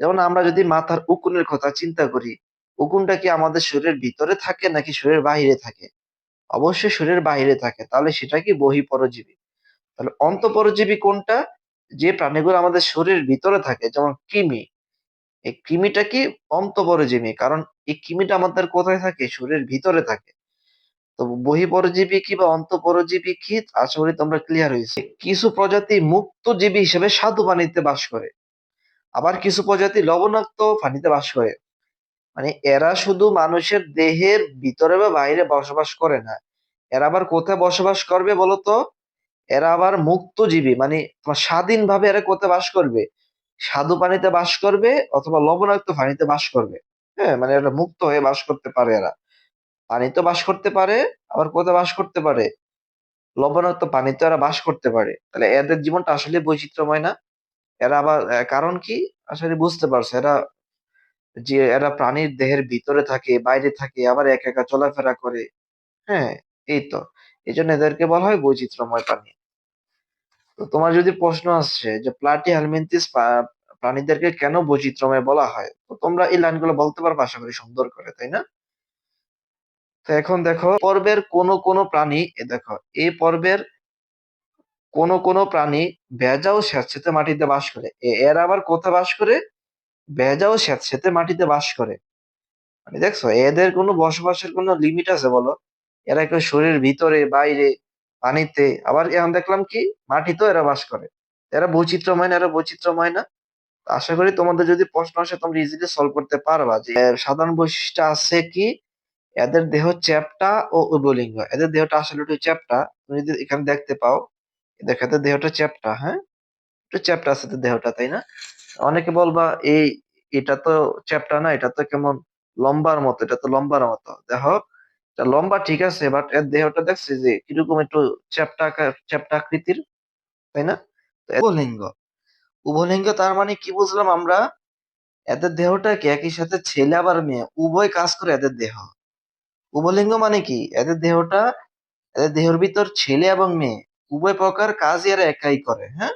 যেমন আমরা যদি মাথার উকুনের কথা চিন্তা করি, উকুনটা কি আমাদের শরীরের ভিতরে থাকে নাকি শরীরের বাহিরে থাকে? অবশ্যই শরীরের বাহিরে থাকে, তাহলে সেটা কি বহিঃপরজীবী। তাহলে অন্তঃপরজীবী কোনটা? যে প্রাণীগুলো আমাদের শরীরের ভিতরে থাকে, যেমন কৃমি। এই কৃমিটা কি অন্তঃপরজীবী, কারণ এই কৃমিটা আমাদের কোথায় থাকে? শরীরের ভিতরে থাকে। তো বহিঃপরজীবী কি বা অন্তঃপরজীবী কি, আশা করি তোমরা ক্লিয়ার হয়েছে। কিছু প্রজাতি মুক্তজীবী হিসেবে স্বাদু পানিতে বাস করে, আবার কিছু প্রজাতি লবণাক্ত পানিতে বাস করে। মানে এরা শুধু মানুষের দেহের ভিতরে বা বাইরে বসবাস করে না, এরা আবার কোথায় বসবাস করবে বলতো? এরা আবার মুক্তজীবী, মানে তোমার স্বাধীনভাবে এরা কোথায় বাস করবে? স্বাদু পানিতে বাস করবে অথবা লবণাক্ত পানিতে বাস করবে। হ্যাঁ, মানে এরা মুক্ত হয়ে বাস করতে পারে। এরা পানিতে বাস করতে পারে, আবার কোথায় বাস করতে পারে? লবণাক্ত পানিতে এরা বাস করতে পারে। তাহলে এদের জীবনটা আসলে বৈচিত্র্যময় না? এরা আবার কারণ কি? আসলে বুঝতে পারছো, এরা যে এরা প্রাণীর দেহের ভিতরে থাকে, বাইরে থাকে, আবার একা একা চলাফেরা করে। হ্যাঁ, এই তো, এই জন্য এদেরকে বলা হয় বৈচিত্র্যময় প্রাণী। তো তোমার যদি প্রশ্ন আসছে যে প্লাটি হেলমিনথিস প্রাণীদেরকে কেন বৈচিত্র্যময় বলা হয়, তো তোমরা এই লাইনগুলো বলতে পারবে আশা করি সুন্দর করে, তাই না? তো এখন দেখো, পর্বের কোন কোন প্রাণী, দেখো এই পর্বের কোন কোন প্রাণী ভেজা ও স্যাঁতসেঁতে মাটিতে বাস করে। এরা আবার কোথায় বাস করে? ভেজা ও স্যাঁতসেঁতে মাটিতে বাস করে। মানে দেখছো, এদের কোনো বসবাসের কোনো লিমিট আছে বলো? এরা কেউ শরীরের ভিতরে, বাইরে, পানিতে, আবার এখন দেখলাম কি মাটিতেও এরা বাস করে। এরা বৈচিত্র্যময় না? এরা বৈচিত্র্যময় না? আশা করি তোমাদের যদি প্রশ্ন আসে তোমরা ইজিলি সলভ করতে পারবা যে এর সাধারণ বৈশিষ্ট্য আছে কি। এদের দেহ চ্যাপ্টা ও উভলিঙ্গ। এদের দেহটা আসলে একটু চ্যাপ্টা। তুমি যদি এখানে দেখতে পাও, দেখো এদের দেহটা চ্যাপ্টা। হ্যাঁ, একটু চ্যাপ্টা আছে এদের দেহটা, তাই না? অনেকে বলবা এই, এটা তো চ্যাপ্টা না, এটা তো কেমন লম্বার মতো, এটা তো লম্বার মতো। দেখো, এটা লম্বা ঠিক আছে, বাট এর দেহটা দেখছে যে কিরকম একটু চ্যাপ্টা চ্যাপ্টা আকৃতির, তাই না? তো উভলিঙ্গ, উভলিঙ্গ তার মানে কি বুঝলাম আমরা? এদের দেহটা কি একই সাথে ছেলে আবার মেয়ে উভয় কাজ করে এদের দেহ। উভলিঙ্গ মানে কি? এদের দেহটা, এদের দেহের ভিতর ছেলে এবং মেয়ে উভয় প্রকার কাজই এরা একাই করে। হ্যাঁ,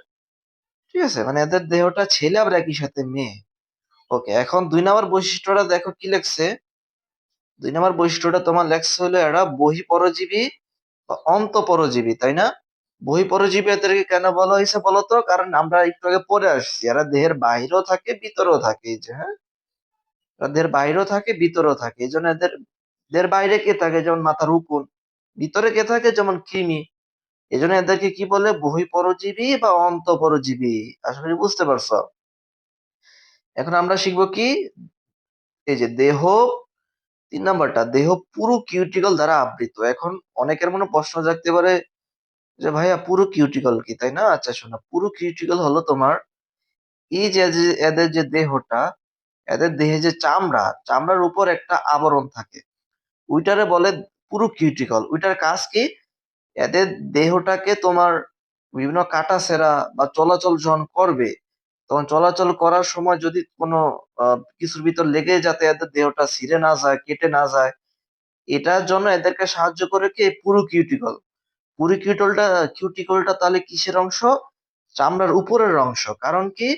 ঠিক আছে, মানে এদের দেহটা ছেলে আবার একই সাথে মেয়ে। ওকে, এখন 2 নম্বর বৈশিষ্ট্যটা দেখো কি লেখছে। 2 নম্বর বৈশিষ্ট্যটা তোমার লেখছে হলো এরা বহিঃপরজীবী বা অন্তঃপরজীবী, তাই না? বহিঃপরজীবী এদেরকে কেন বলা হয়েছে বলতো? কারণ আমরা একটু আগে পড়ে আসছি, এরা দেহের বাইরেও থাকে ভিতরেও থাকে। এই যে, হ্যাঁ, এরা দেহের বাইরেও থাকে ভিতরেও থাকে, এই জন্য এদের দেহের বাইরে কে থাকে? যেমন মাথার উকুন। ভিতরে কে থাকে? যেমন কৃমি। এই জন্য এদেরকে কি বলে? বহিঃপরজীবী বা অন্তঃপরজীবী। আশা করি বুঝতে পারছো। এখন আমরা শিখবো কি, এই যে দেহ, 3 নম্বরটা, দেহ পুরো কিউটিকল দ্বারা আবৃত। এখন অনেকের মনে প্রশ্ন জাগতে পারে যে ভাইয়া পুরো কিউটিকল কি, তাই না? আচ্ছা শোনো, পুরো কিউটিকল হলো তোমার এই যে এদের যে দেহটা, এদের দেহে যে চামড়া, চামড়ার উপর একটা আবরণ থাকে, ওইটারে বলে পুরো কিউটিকল। ওইটার কাজ কি? এদের দেহটাকে তোমার বিভিন্ন কাটাছেঁড়া বা চলাচল যখন করবে, তখন চলাচল করার সময় যদি কোনো কিছুর ভিতর লেগে, যাতে এদের দেহটা ছিঁড়ে না যায়, কেটে না যায়, এটার জন্য এদেরকে সাহায্য করে কি পুরো কিউটিকল। পুরো কিউটিকলটা তাহলে কিসের অংশ? চামড়ার উপরের অংশ। কারণ কি,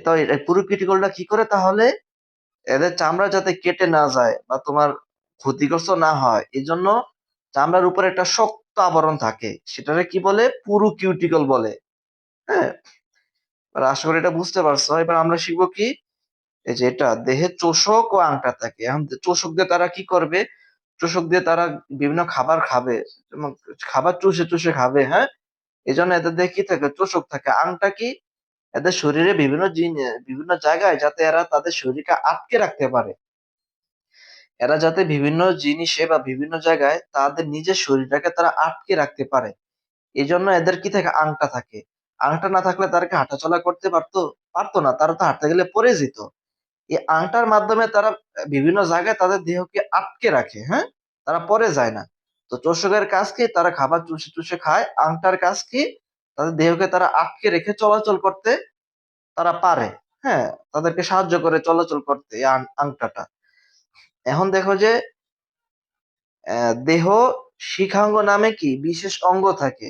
তো এই পুরো কিউটিকলটা কি করে তাহলে? এদের চামড়া যাতে কেটে না যায় বা তোমার ক্ষতিগ্রস্ত না হয়, এই জন্য চামড়ার উপরে একটা শক্ত আবরণ থাকে, সেটারে কি বলে? পুরু কিউটিকল বলে। হ্যাঁ, এবার আশা করি এটা বুঝতে পারছো। এবার আমরা শিখবো কি, এই যে এটা দেহে চোষক ও আংটা থাকে। এখন চোষক দিয়ে তারা কি করবে? চোষক দিয়ে তারা বিভিন্ন খাবার খাবে, যেমন খাবার চুষে চুষে খাবে। হ্যাঁ, এই জন্য এদের দেহে কি থাকে? চোষক থাকে। আংটা কি? এদের শরীরে বিভিন্ন জায়গায় যাতে এরা তাদের শরীরকে আটকে রাখতে পারে, এরা যাতে বিভিন্ন জিনিসে বা বিভিন্ন জায়গায় তাদের নিজের শরীরটাকে তারা আটকে রাখতে পারে, এই জন্য এদের কি থাকে? আংটা থাকে। আংটা না থাকলে তারা কি হাঁটাচলা করতে পারতো? পারতো না, তারা তো হাঁটতে গেলে পড়ে যেত। এই আংটার মাধ্যমে তারা বিভিন্ন জায়গায় তাদের দেহকে আটকে রাখে। হ্যাঁ, তারা পড়ে যায় না। তো চোষকের কাজ কি? তারা খাবার চুষে চুষে খায়। আংটার কাজ কি? তাদের দেহকে তারা আটকে রেখে চলাচল করতে তারা পারে। হ্যাঁ, তাদেরকে সাহায্য করে চলাচল করতে এই আংটাটা। এখন দেখো যে দেহ শিখাঙ্গ নামে কি বিশেষ অঙ্গ থাকে।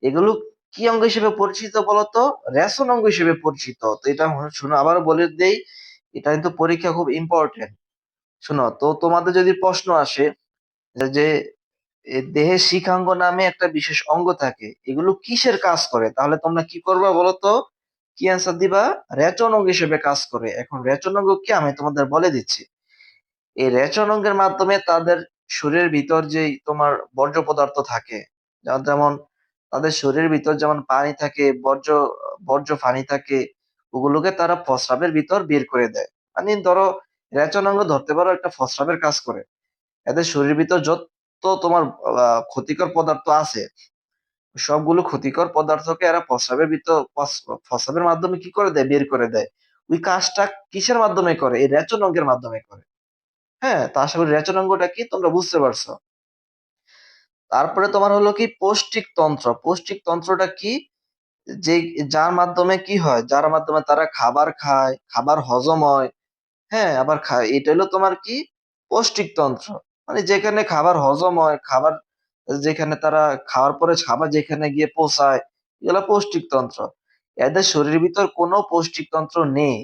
এগুলো কি অঙ্গ হিসেবে পরিচিত বলতো? রেচন অঙ্গ হিসেবে পরিচিত। তো এটা শুনো, আবার বলে দেই, এটা কিন্তু পরীক্ষা খুব ইম্পর্টেন্ট। শোনো, তো তোমাদের যদি প্রশ্ন আসে যে দেহে শিখাঙ্গ নামে একটা বিশেষ অঙ্গ থাকে, এগুলো কিসের কাজ করে, তাহলে তোমরা কি করবা বলো তো? কি অ্যান্সার দিবা? রেচন অঙ্গ হিসেবে কাজ করে। এখন রেচন অঙ্গ কি আমি তোমাদের বলে দিচ্ছি। এই রেচন অঙ্গের মাধ্যমে তাদের শরীরের ভিতর যেই তোমার বর্জ্য পদার্থ থাকে, যেমন তাদের শরীরের ভিতর যেমন পানি থাকে, বর্জ্য পানি থাকে, ওগুলোকে তারা প্রস্রাবের ভিতর বের করে দেয়। মানে ধরো, রেচন অঙ্গ ধরতে পারো একটা প্রস্রাবের কাজ করে। এদের শরীরের ভিতর যত তোমার ক্ষতিকর পদার্থ আছে, সবগুলো ক্ষতিকর পদার্থকে এরা প্রস্রাবের মাধ্যমে কি করে দেয়? বের করে দেয়। ওই কাজটা কিসের মাধ্যমে করে? এই রেচন অঙ্গের মাধ্যমে করে। হ্যাঁ, তো আশা করি রেচন অঙ্গটা কি তোমরা বুঝতে পারছো। তারপরে তোমার হলো কি পৌষ্টিক তন্ত্র। পৌষ্টিক তন্ত্রটা কি? যে যার মাধ্যমে কি হয়, যার মাধ্যমে তারা খাবার খায়, খাবার হজম হয়। হ্যাঁ, আবার খায়, এটা হলো তোমার কি পৌষ্টিক তন্ত্র। মানে যেখানে খাবার হজম হয়, খাবার যেখানে তারা খাওয়ার পরে খাবার যেখানে গিয়ে পৌঁছায়, এগুলো পৌষ্টিক তন্ত্র। এদের শরীরের ভিতর কোনো পৌষ্টিক তন্ত্র নেই।